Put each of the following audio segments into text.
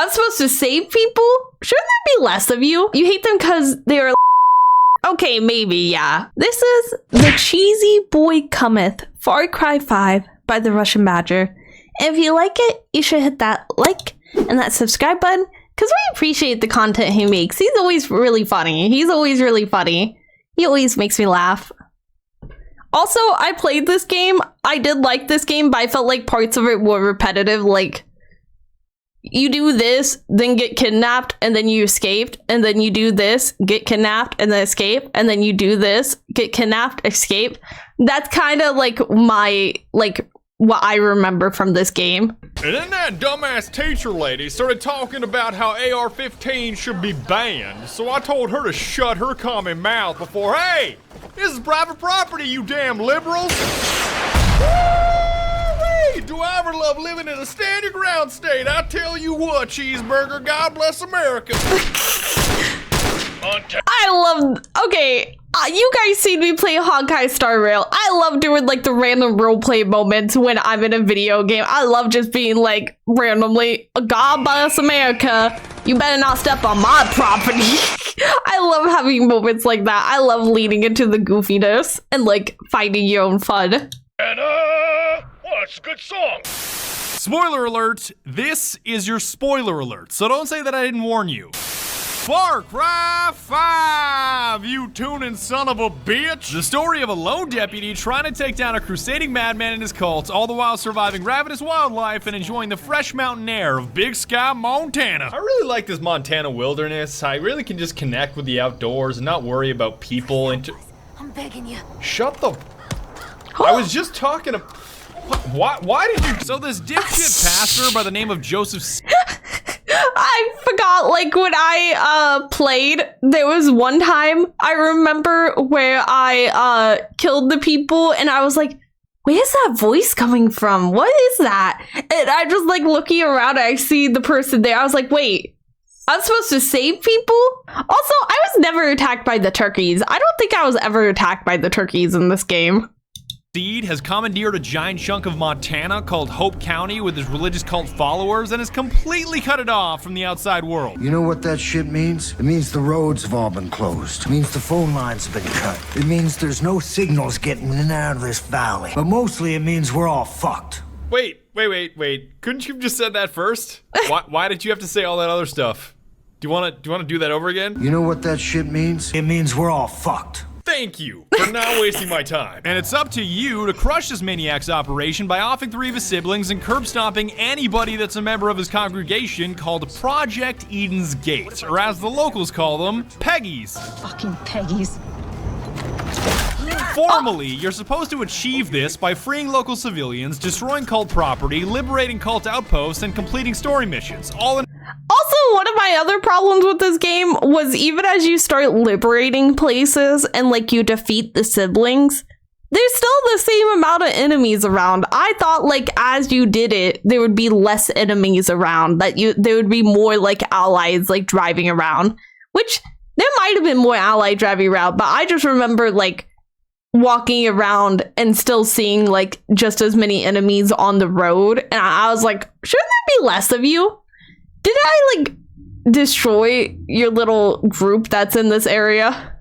I'm supposed to save people? Shouldn't there be less of you? You hate them because they're okay, maybe, yeah. This is the Cheesy Boy Cometh Far Cry 5 by the RussianBadger. And if you like it, you should hit that like and that subscribe button because we appreciate the content he makes. He's always really funny. He always makes me laugh. Also, I played this game. I did like this game, but I felt like parts of it were repetitive. Like, you do this, then get kidnapped, and then you escaped, and then you do this, get kidnapped, and then escape, and then you do this, get kidnapped, escape. That's kind of like my, what I remember from this game. And then that dumbass teacher lady started talking about how AR-15 should be banned, so I told her to shut her common mouth before, hey, this is private property, you damn liberals. Woo-wee! Do I ever love living in a stand your ground state? I tell you what, cheeseburger, God bless America. Okay, you guys see me play Honkai Star Rail. I love doing like the random roleplay moments when I'm in a video game. I love just being like randomly, God bless America. You better not step on my property. I love having moments like that. I love leaning into the goofiness and like finding your own fun. And well, it's a good song. Spoiler alert, this is your spoiler alert, so don't say that I didn't warn you. Far Cry 5, you tuning son of a bitch! The story of a lone deputy trying to take down a crusading madman and his cult, all the while surviving ravenous wildlife and enjoying the fresh mountain air of Big Sky, Montana. I really like this Montana wilderness. I really can just connect with the outdoors and not worry about people. I'm begging you. Shut the... I was just talking to... Why did you... So this dipshit pastor by the name of Joseph... I forgot, like, when I played, there was one time I remember where I killed the people and I was like, where's that voice coming from? What is that? And I just like looking around and I see the person there. I was like, wait, I'm supposed to save people? Also, I was never attacked by the turkeys. I don't think I was ever attacked by the turkeys in this game. Seed has commandeered a giant chunk of Montana called Hope County with his religious cult followers and has completely cut it off from the outside world. You know what that shit means? It means the roads have all been closed. It means the phone lines have been cut. It means there's no signals getting in and out of this valley. But mostly it means we're all fucked. Wait. Couldn't you have just said that first? Why did you have to say all that other stuff? Do you want to do that over again? You know what that shit means? It means we're all fucked. Thank you for not wasting my time. And it's up to you to crush this maniac's operation by offing 3 of his siblings and curb stomping anybody that's a member of his congregation called Project Eden's Gate, or as the locals call them, Peggies. Fucking Peggies. Formally, you're supposed to achieve this by freeing local civilians, destroying cult property, liberating cult outposts, and completing story missions, all in... Also, one of my other problems with this game was even as you start liberating places and like you defeat the siblings, there's still the same amount of enemies around. I thought like as you did it, there would be less enemies around, that there would be more like allies like driving around, which there might have been more allies driving around, but I just remember like walking around and still seeing like just as many enemies on the road. And I was like, shouldn't there be less of you? Did I, like, destroy your little group that's in this area?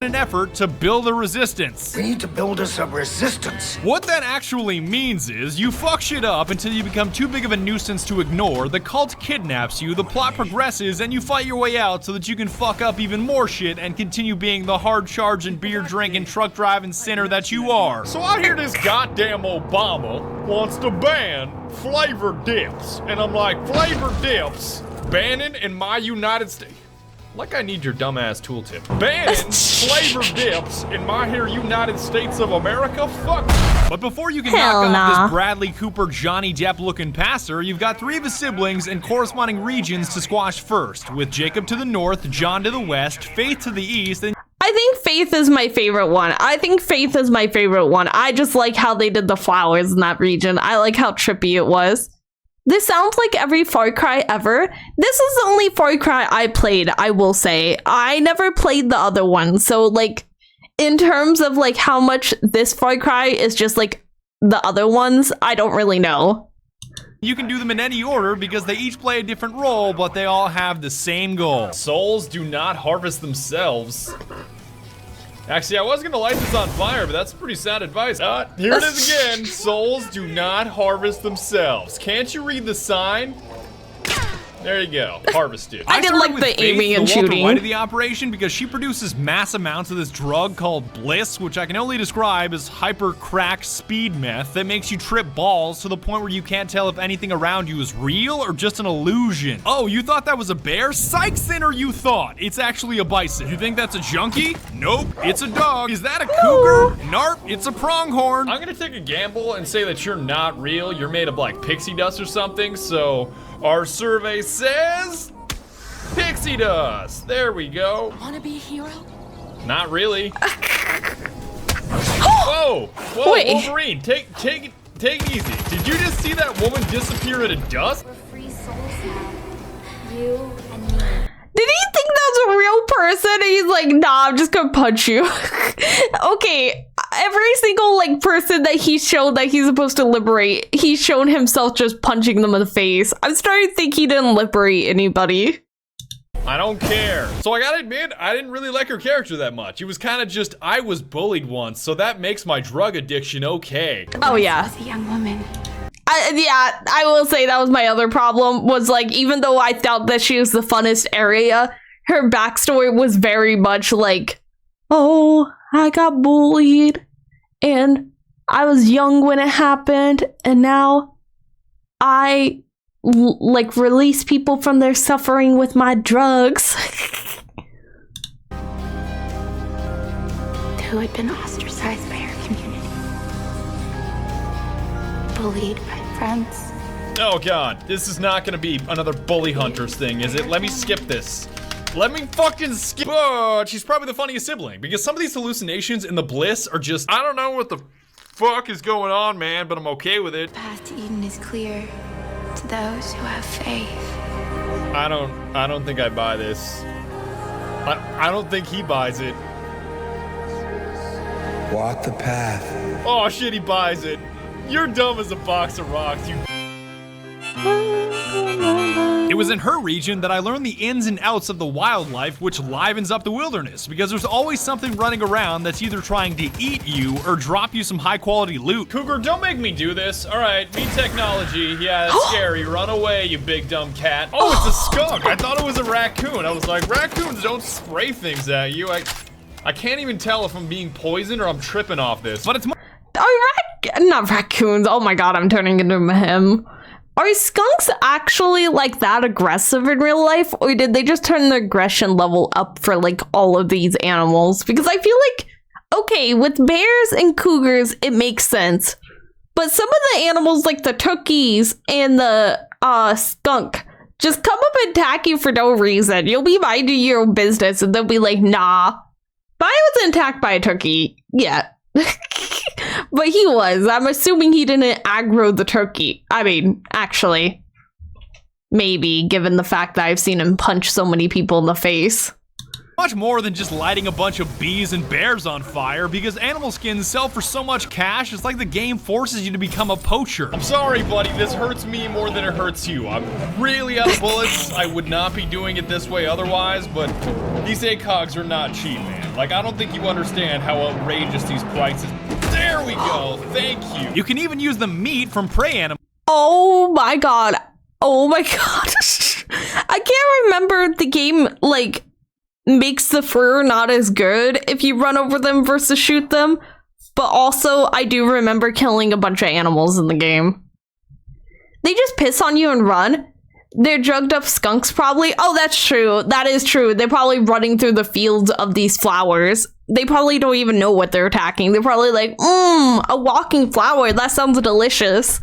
An effort to build a resistance. We need to build us a resistance. What that actually means is you fuck shit up until you become too big of a nuisance to ignore, the cult kidnaps you, the plot progresses, and you fight your way out so that you can fuck up even more shit and continue being the hard-charging, beer-drinking, truck-driving sinner that you are. So I hear this goddamn Obama wants to ban flavored dips, and I'm like, flavored dips? Banning in my United States? Like I need your dumbass tooltip. Banning flavored dips in my here United States of America? Fuck. But before you can knock off this Bradley Cooper, Johnny Depp looking passer, you've got 3 of his siblings and corresponding regions to squash first, with Jacob to the north, John to the west, Faith to the east, and I think Faith is my favorite one. I just like how they did the flowers in that region. I like how trippy it was. This sounds like every Far Cry ever. This is the only Far Cry I played, I will say. I never played the other one. So, like, in terms of, like, how much this Far Cry is just, like, the other ones, I don't really know. You can do them in any order because they each play a different role, but they all have the same goal. Souls do not harvest themselves. Actually, I was gonna light this on fire, but that's pretty sad advice. Here it is again. Souls do not harvest themselves. Can't you read the sign? There you go, harvested. I did like the aiming and shooting. Why the operation? Because she produces mass amounts of this drug called bliss, which I can only describe as hyper crack speed meth that makes you trip balls to the point where you can't tell if anything around you is real or just an illusion. Oh, you thought that was a bear? Psych center, you thought. It's actually a bison. You think that's a junkie? Nope, it's a dog. Is that a cougar? Narp, it's a pronghorn. I'm gonna take a gamble and say that you're not real. You're made of like pixie dust or something, so our survey says pixie dust. There we go. Wanna be a hero? Not really. Whoa, whoa, Wait. Wolverine, take it easy. Did you just see that woman disappear into dust? We're free souls now. You and me. Did he think that was a real person? And he's like, nah, I'm just gonna punch you. Okay, every single like person that he showed that he's supposed to liberate, he's shown himself just punching them in the face. I'm starting to think he didn't liberate anybody. I don't care. So I gotta admit, I didn't really like her character that much. It was kind of just, I was bullied once, so that makes my drug addiction okay. Oh yeah. As a young woman. Yeah, I will say that was my other problem, was like, even though I felt that she was the funnest area, her backstory was very much like, oh, I got bullied, and I was young when it happened, and now I, like, release people from their suffering with my drugs. Who had been ostracized by her community. Bullied by friends. Oh god, this is not gonna be another bully hunters thing, is it? Let me skip this. Let me fucking skip. But she's probably the funniest sibling because some of these hallucinations in the bliss are just, I don't know what the fuck is going on, man, but I'm okay with it. The path to Eden is clear to those who have faith. I don't think I buy this. I don't think he buys it. Walk the path. Oh shit, he buys it. You're dumb as a box of rocks, you. It was in her region that I learned the ins and outs of the wildlife which livens up the wilderness, because there's always something running around that's either trying to eat you or drop you some high quality loot. Cougar, don't make me do this. All right, meet technology. Yeah, it's scary. Run away, you big dumb cat. Oh, it's a skunk. I thought it was a raccoon. I was like, raccoons don't spray things at you. I can't even tell if I'm being poisoned or I'm tripping off this, but it's more. Not raccoons. Oh my god, I'm turning into him. Are skunks actually like that aggressive in real life, or did they just turn the aggression level up for like all of these animals? Because I feel like, okay, with bears and cougars, it makes sense. But some of the animals like the turkeys and the skunk just come up and attack you for no reason. You'll be minding your own business and they'll be like, nah. But I wasn't attacked by a turkey yet. But he was. I'm assuming he didn't aggro the turkey. I mean, actually, maybe, given the fact that I've seen him punch so many people in the face. Much more than just lighting a bunch of bees and bears on fire, because animal skins sell for so much cash, it's like the game forces you to become a poacher. I'm sorry, buddy, this hurts me more than it hurts you. I'm really out of bullets. I would not be doing it this way otherwise, but these ACOGs are not cheap, man. Like, I don't think you understand how outrageous these prices. There we go, thank you. You can even use the meat from prey animals. Oh my god. Oh my god. I can't remember the game, like, makes the fur not as good if you run over them versus shoot them. But also, I do remember killing a bunch of animals in the game. They just piss on you and run. They're drugged up skunks, probably. Oh, that's true. That is true. They're probably running through the fields of these flowers. They probably don't even know what they're attacking. They're probably like, a walking flower. That sounds delicious.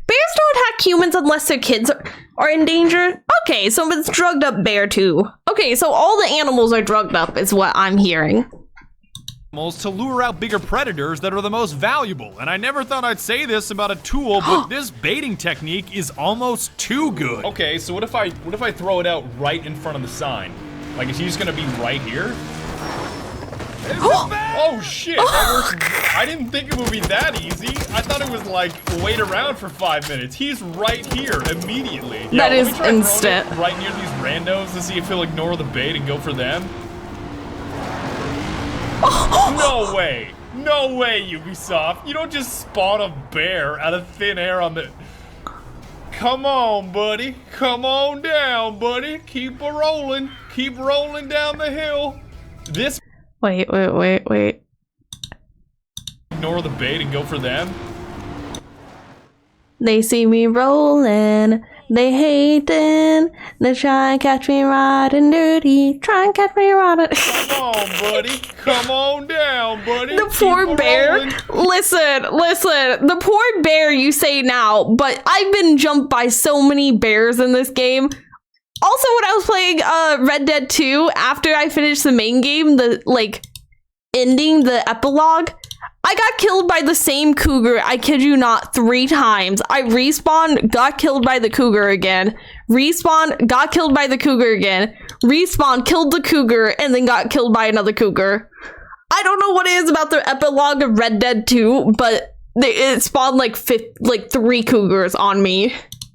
Bears don't attack humans unless their kids are in danger. Okay, so it's drugged up bear too. Okay, so all the animals are drugged up is what I'm hearing. To lure out bigger predators that are the most valuable. And I never thought I'd say this about a tool, but this baiting technique is almost too good. Okay, so what if I throw it out right in front of the sign? Like, is he just gonna be right here? Oh shit! I didn't think it would be that easy. I thought it was like wait around for 5 minutes. He's right here immediately. That Yo, is let me try instant. throwing it right near these randos to see if he'll ignore the bait and go for them. No way! No way, Ubisoft! You don't just spawn a bear out of thin air on the. Come on, buddy. Come on down, buddy. Keep a rolling. Keep rolling down the hill. This. Wait. Ignore the bait and go for them. They see me rolling, they hating, they try and catch me riding dirty, try and catch me riding. Come on, buddy. Come on down, buddy. The poor bear. Listen, the poor bear you say now, but I've been jumped by so many bears in this game. Also, when I was playing Red Dead 2, after I finished the main game, ending the epilogue, I got killed by the same cougar, I kid you not, 3 times. I respawned, got killed by the cougar again. Respawned, got killed by the cougar again. Respawned, killed the cougar, and then got killed by another cougar. I don't know what it is about the epilogue of Red Dead 2, but it spawned like 3 cougars on me.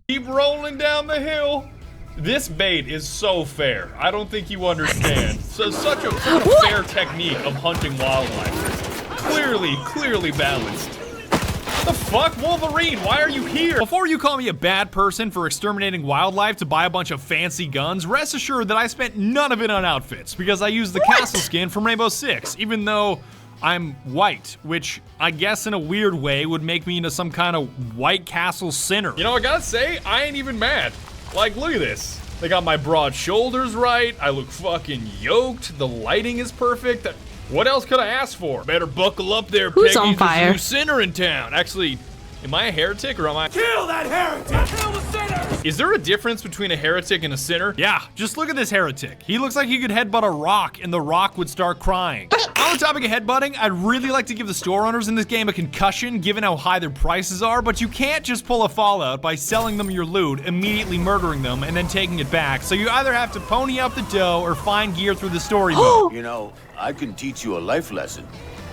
Keep rolling down the hill. This bait is so fair. I don't think you understand. So such a fair technique of hunting wildlife. Clearly balanced. What the fuck, Wolverine? Why are you here? Before you call me a bad person for exterminating wildlife to buy a bunch of fancy guns, rest assured that I spent none of it on outfits because I used the castle skin from Rainbow Six, even though I'm white, which I guess in a weird way would make me into some kind of White Castle sinner. You know, I gotta say, I ain't even mad. Like, look at this. They got my broad shoulders right. I look fucking yoked. The lighting is perfect. What else could I ask for? Better buckle up there, Peggy. Who's on fire? There's a new sinner in town. Actually, am I a heretic or am I? Kill that heretic! Kill the sinner! Is there a difference between a heretic and a sinner? Yeah, just look at this heretic. He looks like he could headbutt a rock and the rock would start crying. On the topic of headbutting, I'd really like to give the store owners in this game a concussion given how high their prices are, but you can't just pull a Fallout by selling them your loot, immediately murdering them, and then taking it back. So you either have to pony up the dough or find gear through the story mode. You know, I can teach you a life lesson,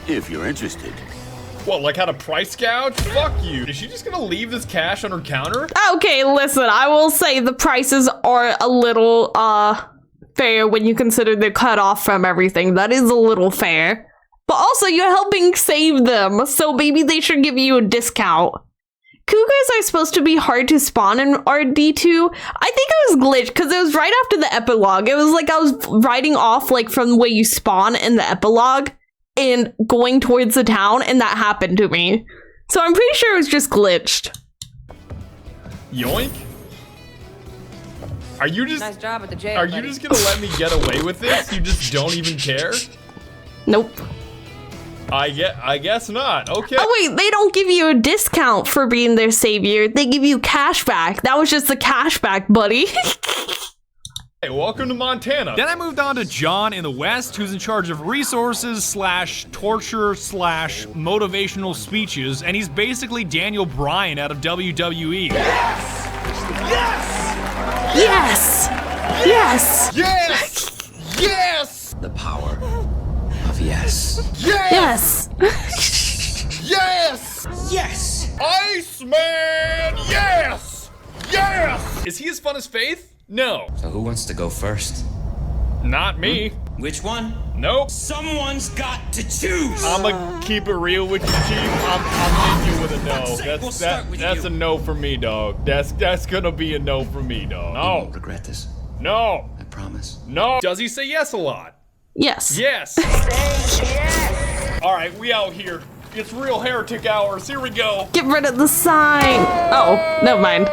if you're interested. What, like how to price gouge? Fuck you. Is she just gonna leave this cash on her counter? Okay, listen, I will say the prices are a little, fair when you consider they're cut off from everything. That is a little fair. But also, you're helping save them, so maybe they should give you a discount. Cougars are supposed to be hard to spawn in RD2. I think it was glitched because it was right after the epilogue. It was like I was riding off like from the way you spawn in the epilogue and going towards the town, and that happened to me. So I'm pretty sure it was just glitched. Yoink. Are you just Nice job at the jail, Are you buddy. just gonna let me get away with this? You just don't even care? Nope. I guess not. Okay. Oh wait, they don't give you a discount for being their savior. They give you cash back. That was just the cash back, buddy. Hey, welcome to Montana. Then I moved on to John in the West, who's in charge of resources / torture / motivational speeches, and he's basically Daniel Bryan out of WWE. Yes! Yes! Yes! The power of yes. Yes! Yes! Yes! Yes! Iceman! Yes! Yes! Is he as fun as Faith? No. So who wants to go first? Not me. Which one? Nope. Someone's got to choose! I'ma keep it real with you, Chief. I'm hitting you with a no. That's a no for me, dog. That's gonna be a no for me, dog. You won't regret this. No. I promise. No. Does he say yes a lot? Yes. Yes. All right, we out here. It's real heretic hours. Here we go. Get rid of the sign. Oh, never mind.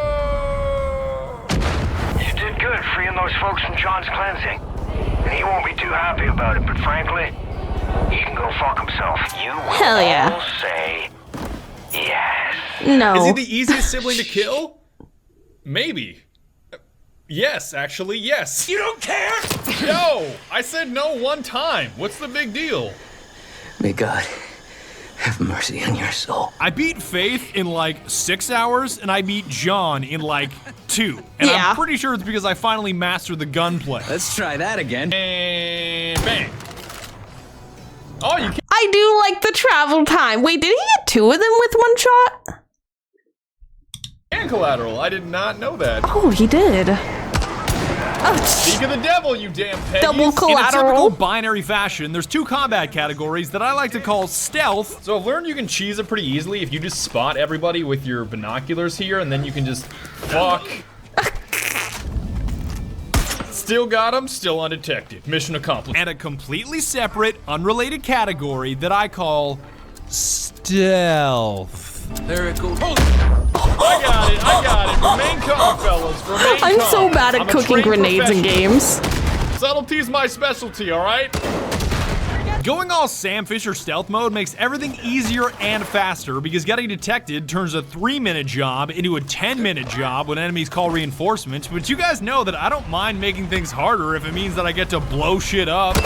You did good freeing those folks from John's cleansing. And he won't be too happy about it, but frankly, he can go fuck himself. You will Hell yeah. all say yes. No. Is he the easiest sibling to kill? Maybe. Yes, actually, yes. You don't care? No, I said no one time. What's the big deal? May God have mercy on your soul. I beat Faith in like 6 hours, and I beat John in like 2. And Yeah. I'm pretty sure it's because I finally mastered the gunplay. Let's try that again. And bang. Oh, you can't. I do like the travel time. Wait, did he get 2 of them with 1 shot? And collateral. I did not know that. Oh, he did. Oh, Speak of the devil, you damn Peggies. Double collateral. In a typical binary fashion, there's 2 combat categories that I like to call stealth. So I've learned you can cheese it pretty easily if you just spot everybody with your binoculars here, and then you can just fuck. Still got him, still undetected. Mission accomplished. And a completely separate, unrelated category that I call stealth. There it goes. I got it. Remain calm, fellas. Remain I'm calm. so bad at I'm a cooking trained grenades in professional. games. Subtlety's my specialty, all right? Going all Sam Fisher stealth mode makes everything easier and faster because getting detected turns a 3-minute job into a 10-minute job when enemies call reinforcements. But you guys know that I don't mind making things harder if it means that I get to blow shit up.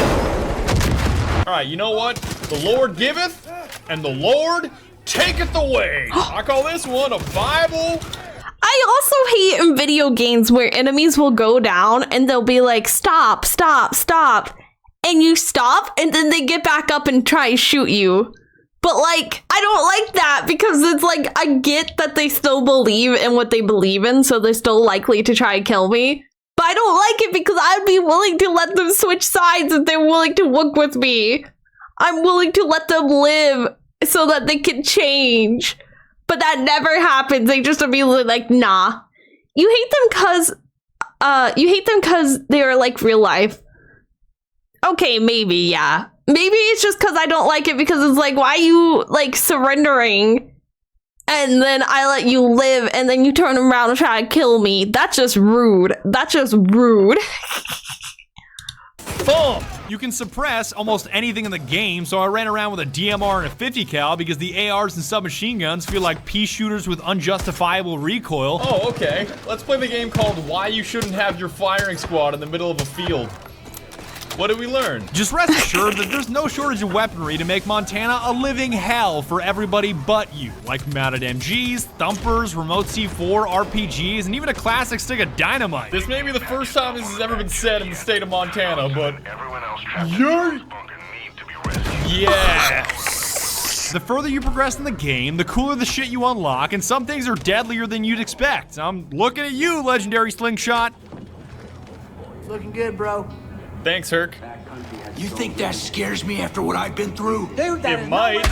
All right, you know what? The Lord giveth and the Lord taketh away. I call this one a Bible. I also hate in video games where enemies will go down and they'll be like, stop, stop, stop. And you stop and then they get back up and try to shoot you. But like, I don't like that because it's like, I get that they still believe in what they believe in, so they're still likely to try to kill me. But I don't like it because I'd be willing to let them switch sides if they're willing to work with me. I'm willing to let them live so that they can change. But that never happens. They just immediately like, nah. You hate them cause they're like real life. Okay, maybe, yeah. Maybe it's just because I don't like it because it's like, why are you like surrendering? And then I let you live and then you turn around and try to kill me. That's just rude. That's just rude. Boom! You can suppress almost anything in the game, so I ran around with a DMR and a 50 cal because the ARs and submachine guns feel like pea shooters with unjustifiable recoil. Oh, okay. Let's play the game called Why You Shouldn't Have Your Firing Squad in the Middle of a Field. What did we learn? Just rest assured that there's no shortage of weaponry to make Montana a living hell for everybody but you. Like mounted MGs, thumpers, remote C4, RPGs, and even a classic stick of dynamite. This may be the first time this has ever been said in the state of Montana, but you're... Yeah. The further you progress in the game, the cooler the shit you unlock, and some things are deadlier than you'd expect. I'm looking at you, legendary slingshot. Looking good, bro. Thanks, Herc. You think that scares me after what I've been through? Dude, that it might.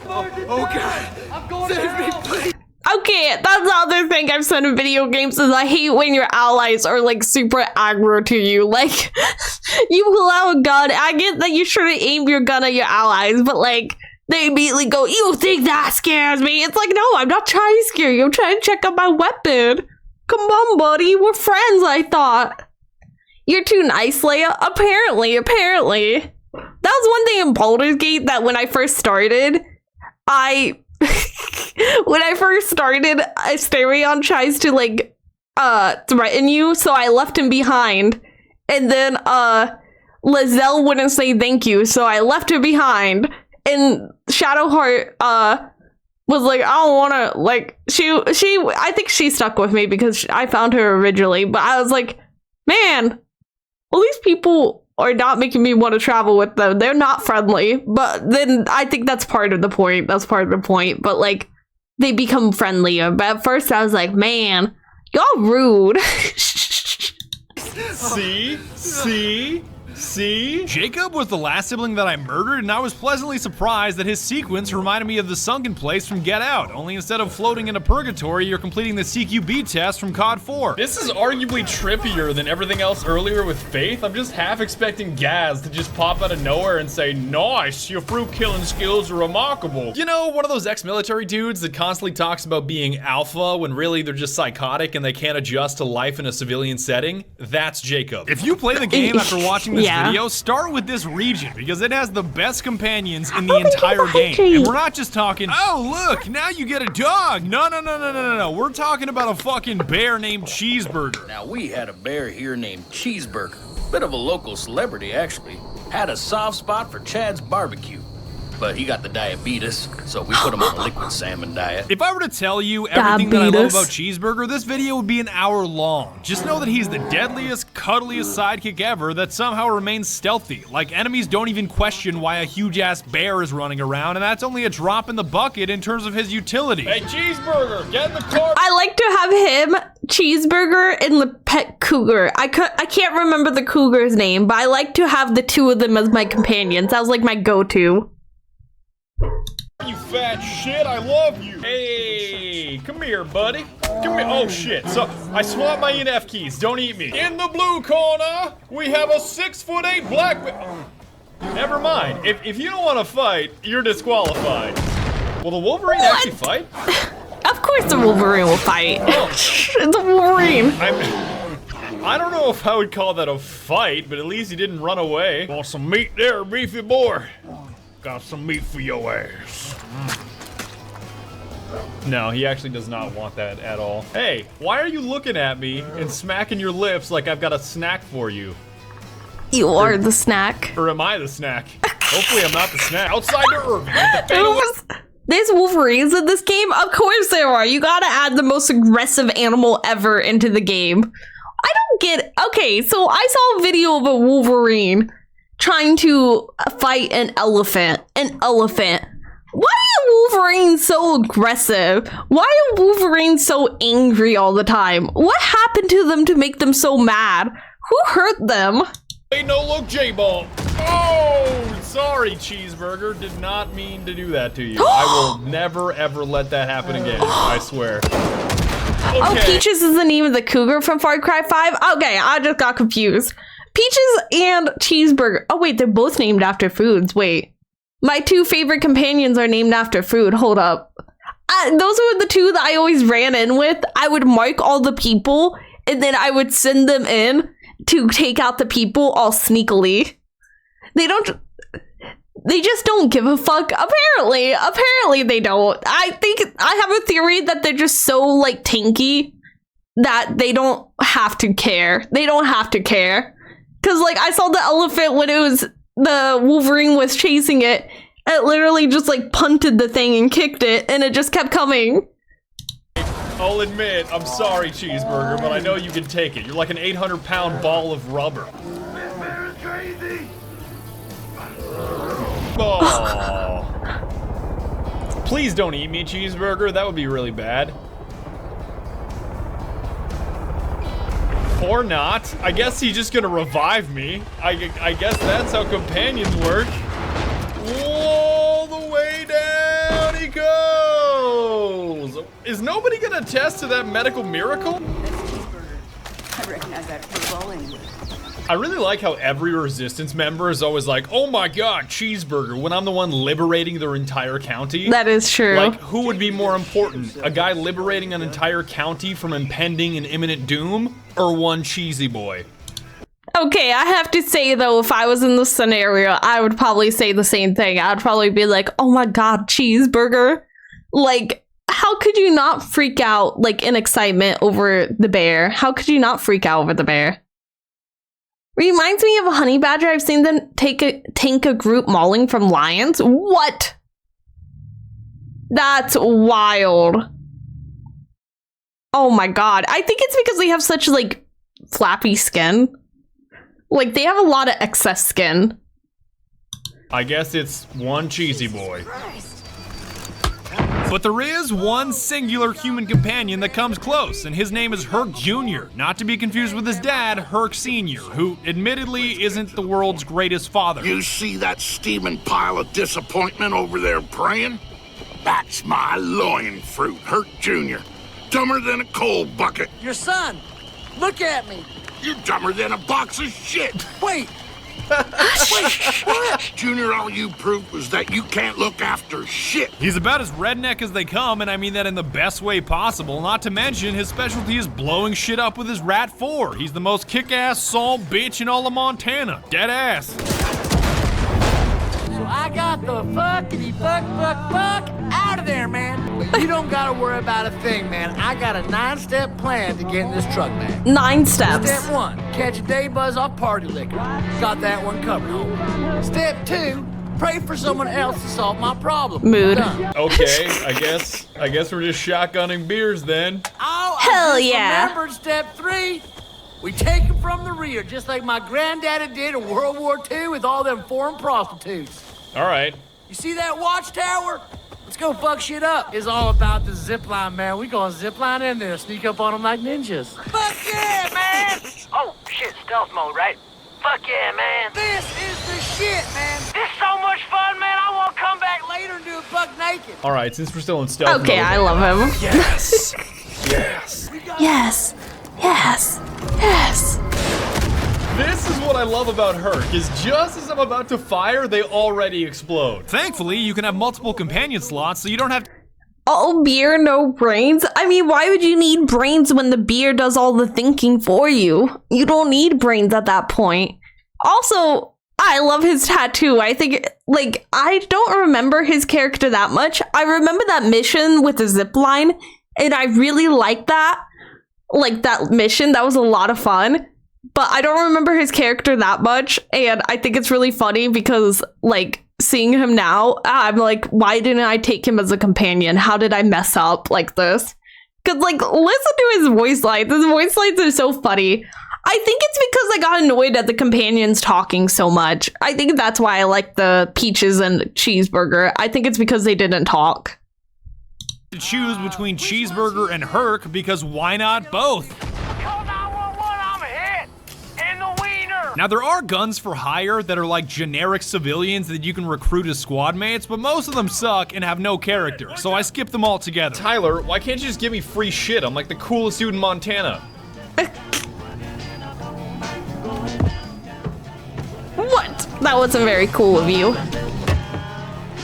Oh God! I'm going Save me, please. Okay, that's the other thing I've said in video games is I hate when your allies are like super aggro to you. Like, you pull out a gun. I get that you shouldn't aim your gun at your allies, but like, they immediately go, you think that scares me? It's like, no, I'm not trying to scare you. I'm trying to check out my weapon. Come on, buddy. We're friends, I thought. You're too nice, Laya. Apparently. That was one thing in Baldur's Gate that when I first started, Asterion tries to like threaten you, so I left him behind. And then Lizelle wouldn't say thank you, so I left her behind. And Shadowheart was like, I don't wanna, like, I think she stuck with me because I found her originally, but I was like, man, all these people are not making me want to travel with them. They're not friendly. But then I think that's part of the point. But like, they become friendlier. But at first I was like, man, y'all rude. See? Jacob was the last sibling that I murdered, and I was pleasantly surprised that his sequence reminded me of the sunken place from Get Out, only instead of floating into purgatory, you're completing the CQB test from COD 4. This is arguably trippier than everything else earlier with Faith. I'm just half expecting Gaz to just pop out of nowhere and say, nice, your fruit killing skills are remarkable. You know, one of those ex-military dudes that constantly talks about being alpha when really they're just psychotic and they can't adjust to life in a civilian setting? That's Jacob. If you play the game after watching this video, start with this region because it has the best companions in the entire game. And we're not just talking, oh look, now you get a dog. No. We're talking about a fucking bear named Cheeseburger. Now we had a bear here named Cheeseburger. Bit of a local celebrity, actually. Had a soft spot for Chad's barbecue. but he got the diabetes, so we put him on a liquid salmon diet. If I were to tell you everything that I love Diabetes. about Cheeseburger, this video would be an hour long. Just know that he's the deadliest, cuddliest sidekick ever that somehow remains stealthy. Like, enemies don't even question why a huge-ass bear is running around, and that's only a drop in the bucket in terms of his utility. Hey, Cheeseburger, get in the car! I like to have him, Cheeseburger, and the pet cougar. I can't remember the cougar's name, but I like to have the two of them as my companions. That was like my go-to. You fat shit, I love you. Hey, come here, buddy. Come here. Oh, shit. So, I swapped my ENF keys. Don't eat me. In the blue corner, we have a 6'8" black... Never mind. If you don't want to fight, you're disqualified. Will the Wolverine actually fight? Of course the Wolverine will fight. It's a Wolverine. I don't know if I would call that a fight, but at least he didn't run away. Want some meat there, beefy boy? Got some meat for your ass. No, he actually does not want that at all. Hey, why are you looking at me and smacking your lips like I've got a snack for you? You are the snack. Or am I the snack? Hopefully I'm not the snack. Outside to Irving with the fatal... There's Wolverines in this game? Of course there are. You gotta add the most aggressive animal ever into the game. I don't get... Okay, so I saw a video of a Wolverine trying to fight an elephant. Why are Wolverines so aggressive? Why are Wolverines so angry all the time? What happened to them to make them so mad? Who hurt them? Hey, no look, J-Ball. Oh, sorry, Cheeseburger. Did not mean to do that to you. I will never, ever let that happen again. I swear. Okay. Oh, Peaches is the name of the cougar from Far Cry 5? Okay, I just got confused. Peaches and Cheeseburger. Oh, wait, they're both named after foods. Wait. My two favorite companions are named after food. Hold up. Those were the two that I always ran in with. I would mark all the people, and then I would send them in to take out the people all sneakily. They just don't give a fuck. Apparently they don't. I think I have a theory that they're just so like tanky that they don't have to care. Cause like I saw the elephant when it was the Wolverine was chasing it. It literally just like punted the thing and kicked it, and it just kept coming. I'll admit, I'm sorry, Cheeseburger, but I know you can take it. You're like an 800-pound ball of rubber. Oh. Please don't eat me, Cheeseburger. That would be really bad. Or not. I guess he's just gonna revive me. I guess that's how companions work. All the way down he goes. Is nobody gonna attest to that medical miracle? I recognize that football anyway. I really like how every Resistance member is always like, oh my god, Cheeseburger, when I'm the one liberating their entire county. That is true. Like, who would be more important? A guy liberating an entire county from impending and imminent doom? Or one cheesy boy? Okay, I have to say though, if I was in this scenario, I would probably say the same thing. I'd probably be like, oh my god, Cheeseburger. Like, how could you not freak out, like, in excitement over the bear? How could you not freak out over the bear? Reminds me of a honey badger. I've seen them tank a group mauling from lions. What? That's wild. Oh my god. I think it's because they have such, like, flappy skin. Like, they have a lot of excess skin. I guess it's one cheesy boy. But there is one singular human companion that comes close, and his name is Herc Jr., not to be confused with his dad, Herc Sr., who admittedly isn't the world's greatest father. You see that steaming pile of disappointment over there praying? That's my loin fruit, Herc Jr. Dumber than a coal bucket. Your son! Look at me! You're dumber than a box of shit! Wait! Wait, what? Junior, all you proved was that you can't look after shit. He's about as redneck as they come, and I mean that in the best way possible. Not to mention, his specialty is blowing shit up with his Rat 4. He's the most kick-ass salt bitch in all of Montana. Dead ass. So I got the fuckity fuck out of there, man. But you don't gotta worry about a thing, man. I got a 9-step plan to get in this truck back. 9 steps. Step 1, catch a day buzz off party liquor. Got that one covered, homie. Step 2, pray for someone else to solve my problem. Mood. Done. Okay, I guess we're just shotgunning beers then. Oh, Hell I just yeah. remembered step 3. We take them from the rear, just like my granddaddy did in World War II with all them foreign prostitutes. All right. You see that watchtower? Let's go fuck shit up. It's all about the zipline, man. We gonna zipline in there, sneak up on them like ninjas. Fuck yeah, man! Oh, shit, stealth mode, right? Fuck yeah, man. This is the shit, man. This is so much fun, man. I want to come back Later and do it buck naked. All right, since we're still in stealth Okay, mode. I love him. Yes. Yes. Yes. Yes. Yes. This is what I love about Herc, is just as I'm about to fire, they already explode. Thankfully, you can have multiple companion slots, so you don't have to All beer, no brains? I mean, why would you need brains when the beer does all the thinking for you? You don't need brains at that point. Also, I love his tattoo. I think, like, I don't remember his character that much. I remember that mission with the zip line, and I really liked that. Like, that mission, that was a lot of fun. But I don't remember his character that much, and I think it's really funny because, like, seeing him now, I'm like, why didn't I take him as a companion? How did I mess up like this? Because, like, listen to his voice lines. His voice lines are so funny. I think it's because I got annoyed at the companions talking so much. I think that's why I like the Peaches and Cheeseburger. I think it's because they didn't talk. choose between Cheeseburger and Herc, because why not both? Now, there are guns for hire that are like generic civilians that you can recruit as squad mates, but most of them suck and have no character, so I skip them all together. Tyler, why can't you just give me free shit? I'm like the coolest dude in Montana. What? That wasn't very cool of you.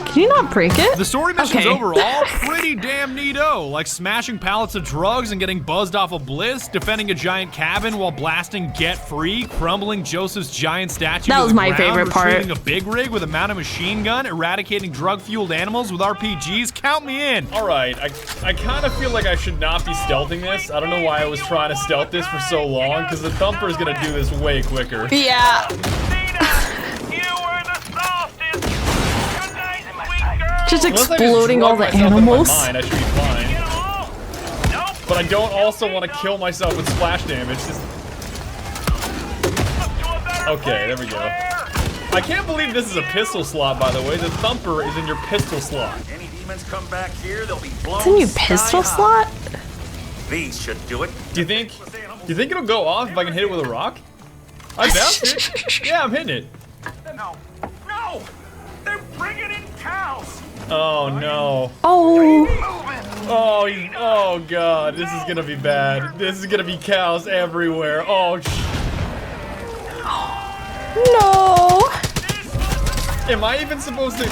Can you not break it? The story missions Okay. overall pretty damn neato, like smashing pallets of drugs and getting buzzed off a bliss, defending a giant cabin while blasting Get Free, crumbling Joseph's giant statue. That to was the my ground, favorite part. retrieving a big rig with a mounted machine gun, eradicating drug-fueled animals with RPGs. Count me in. All right, I kind of feel like I should not be stealthing this. I don't know why I was trying to stealth this for so long, because the Thumper is gonna do this way quicker. Yeah. Just exploding all the animals. I should be fine. But I don't also want to kill myself with splash damage. Okay, there we go. I can't believe this is a pistol slot, by the way. The Thumper is in your pistol slot. Any demons come back here, they'll be blown. It's in your pistol slot? These should do it. Do you think it'll go off if I can hit it with a rock? I bounced it. Yeah, I'm hitting it. No, they're bringing in cows. Oh no. Oh. Oh god, this is gonna be bad. This is gonna be cows everywhere. Oh No. Am I even supposed to? He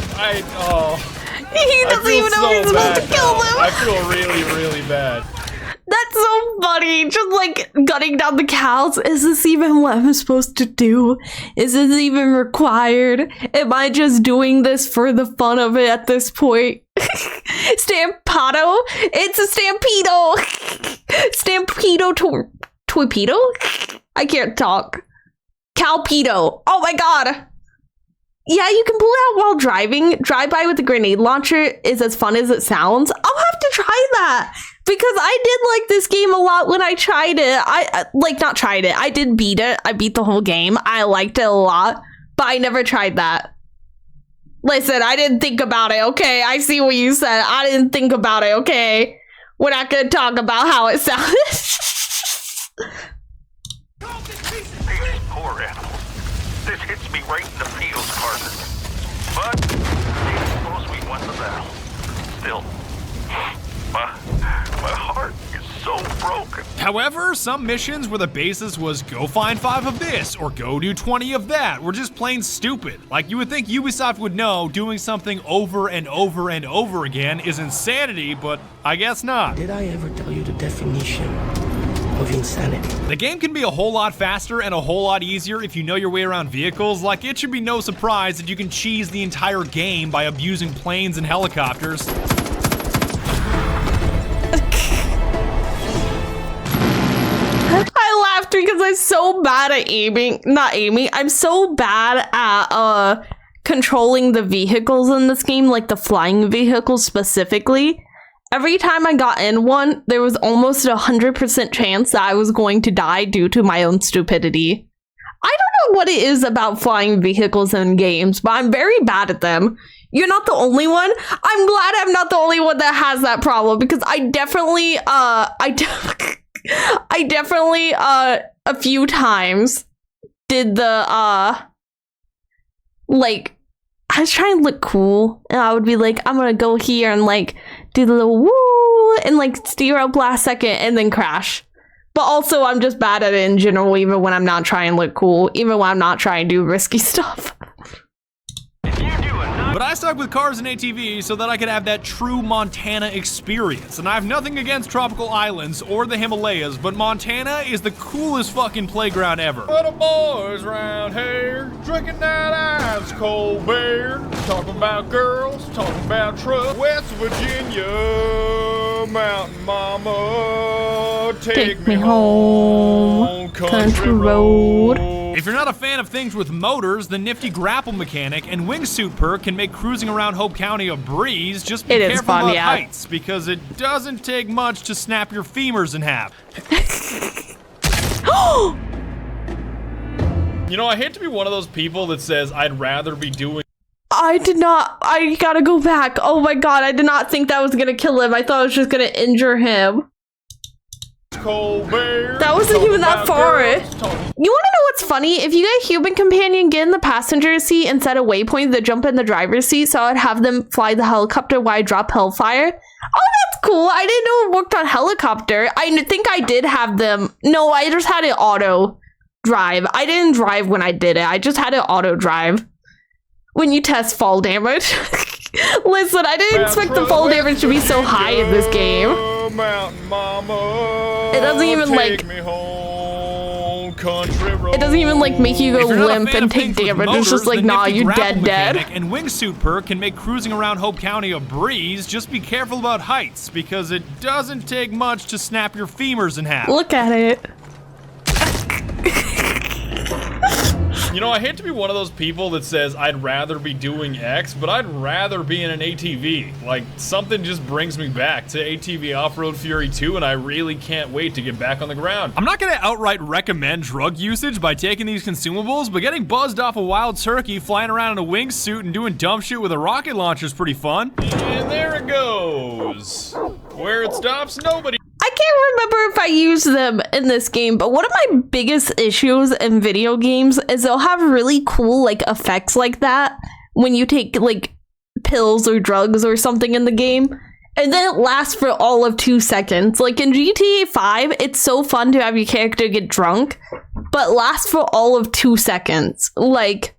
doesn't even know he's supposed to kill them. I feel really, really bad. That's so funny. Just like gutting down the cows. Is this even what I'm supposed to do? Is this even required? Am I just doing this for the fun of it at this point? Stampado? It's a Stampedo. Stampedo Torpedo? I can't talk. Calpedo. Oh my god. Yeah, you can pull it out while driving. Drive-by with the grenade launcher is as fun as it sounds. I'll have to try that. Because I did like this game a lot when I tried it. I did beat it. I beat the whole game. I liked it a lot. But I never tried that. Listen, I didn't think about it, okay? I see what you said. I didn't think about it, okay? We're not gonna talk about how it sounded. These poor animals. This hits me right in the feels, partner. But I suppose we won the battle. Still, my heart is so broken. However, some missions where the basis was go find 5 of this or go do 20 of that were just plain stupid. Like, you would think Ubisoft would know doing something over and over and over again is insanity, but I guess not. Did I ever tell you the definition of insanity? The game can be a whole lot faster and a whole lot easier if you know your way around vehicles. Like, it should be no surprise that you can cheese the entire game by abusing planes and helicopters. I laughed because I'm so bad at aiming. Not aiming. I'm so bad at controlling the vehicles in this game, like the flying vehicles specifically. Every time I got in one, there was almost 100% chance that I was going to die due to my own stupidity. I don't know what it is about flying vehicles in games, but I'm very bad at them. You're not the only one. I'm glad I'm not the only one that has that problem, because I definitely, I definitely, a few times did the, like, I was trying to look cool, and I would be like, I'm gonna go here and, like, do the little woo, and, like, steer up last second, and then crash. But also, I'm just bad at it in general, even when I'm not trying to look cool, even when I'm not trying to do risky stuff. But I stuck with cars and ATVs so that I could have that true Montana experience. And I have nothing against tropical islands or the Himalayas, but Montana is the coolest fucking playground ever. For the boys round here, drinking that ice cold beer, talking about girls, talking about trucks, West Virginia, mountain mama, take me home, country road. If you're not a fan of things with motors, the nifty grapple mechanic and wingsuit perk can make cruising around Hope County a breeze. Just be careful about heights, because it doesn't take much to snap your femurs in half. You know, I hate to be one of those people that says I'd rather be doing... I gotta go back. Oh my god, I did not think that was gonna kill him. I thought it was just gonna injure him. That wasn't even that far. You wanna know what's funny? If you get human companion, get in the passenger seat and set a waypoint that jump in the driver's seat, so I'd have them fly the helicopter while I drop Hellfire. Oh, that's cool. I didn't know it worked on helicopter. I think I did have them. No, I just had it auto drive. I didn't drive when I did it. I just had it auto drive. When you test fall damage. Listen, I didn't expect the fall damage to be so high in this game. It doesn't even like... It doesn't even like make you go limp and take damage. It's just like, nah, you're dead. And wingsuit perk can make cruising around Hope County a breeze. Just be careful about heights, because it doesn't take much to snap your femurs in half. Look at it. You know, I hate to be one of those people that says I'd rather be doing X, but I'd rather be in an ATV. Like, something just brings me back to ATV Off-Road Fury 2, and I really can't wait to get back on the ground. I'm not gonna outright recommend drug usage by taking these consumables, but getting buzzed off a wild turkey, flying around in a wingsuit, and doing dumb shit with a rocket launcher is pretty fun. And there it goes. Where it stops, nobody... I can't remember if I used them in this game, but one of my biggest issues in video games is they'll have really cool like effects like that when you take like pills or drugs or something in the game, and then it lasts for all of 2 seconds. Like in GTA 5, it's so fun to have your character get drunk, but lasts for all of 2 seconds. Like,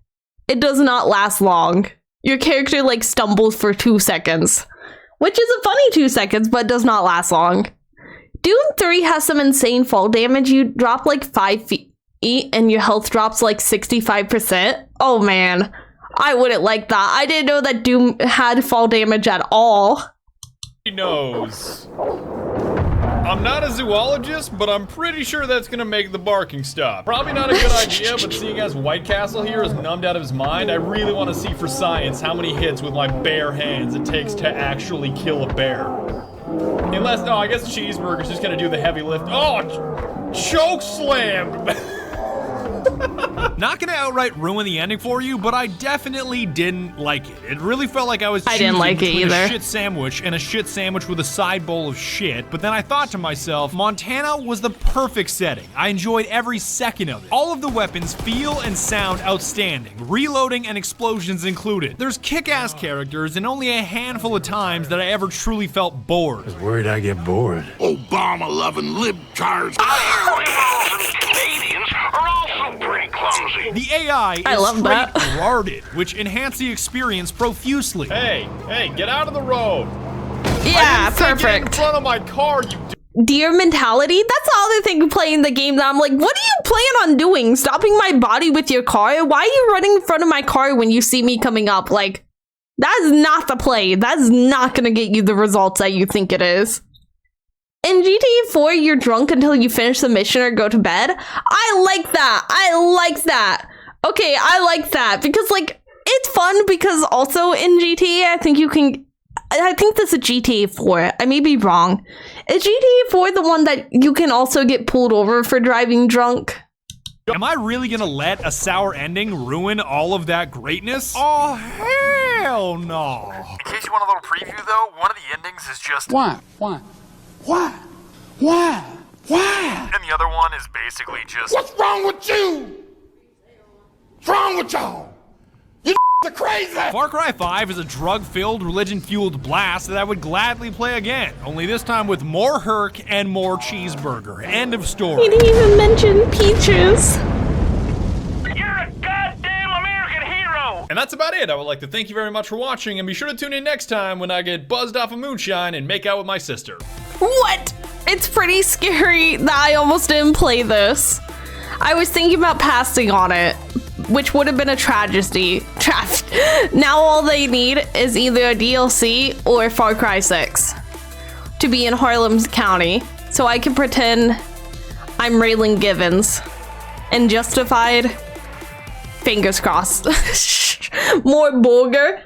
it does not last long. Your character like stumbles for 2 seconds, which is a funny 2 seconds, but does not last long. Doom 3 has some insane fall damage. You drop like 5 feet and your health drops like 65%. Oh man, I wouldn't like that. I didn't know that Doom had fall damage at all. He knows. I'm not a zoologist, but I'm pretty sure that's gonna make the barking stop. Probably not a good idea, but seeing as White Castle here is numbed out of his mind, I really want to see for science how many hits with my bare hands it takes to actually kill a bear. Unless, no, I guess Cheeseburger's just gonna do the heavy lift. Oh, choke slammed! Not gonna outright ruin the ending for you, but I definitely didn't like it. It really felt like I was choosing between a shit sandwich and a shit sandwich with a side bowl of shit, but then I thought to myself, Montana was the perfect setting. I enjoyed every second of it. All of the weapons feel and sound outstanding, reloading and explosions included. There's kick-ass characters and only a handful of times that I ever truly felt bored. I was worried I'd get bored. Obama-loving libtards. Canadians are also pretty clumsy. The AI is straight retarded, which enhance the experience profusely. Hey, get out of the road. Yeah, perfect. Get in front of my car, you deer mentality? That's the other thing playing the game that I'm like, what do you plan on doing? Stopping my body with your car? Why are you running in front of my car when you see me coming up? Like, that is not the play. That's not gonna get you the results that you think it is. In GTA 4, you're drunk until you finish the mission or go to bed. I like that. I like that. Okay, I like that. Because, like, it's fun because also in GTA, I think this is GTA 4. I may be wrong. Is GTA 4 the one that you can also get pulled over for driving drunk? Am I really gonna let a sour ending ruin all of that greatness? Oh, hell no. In case you want a little preview, though, one of the endings is just... Why? And the other one is basically just... What's wrong with you? What's wrong with y'all? You are crazy! Far Cry 5 is a drug-filled, religion-fueled blast that I would gladly play again, only this time with more herc and more cheeseburger. End of story. He didn't even mention peaches. You're a goddamn American hero! And that's about it. I would like to thank you very much for watching, and be sure to tune in next time when I get buzzed off of moonshine and make out with my sister. What? It's pretty scary that I almost didn't play this. I was thinking about passing on it, which would have been a tragedy. Now all they need is either a DLC or Far Cry 6 to be in Harlem County, so I can pretend I'm Raylan Givens and Justified. Fingers crossed. More Bulger.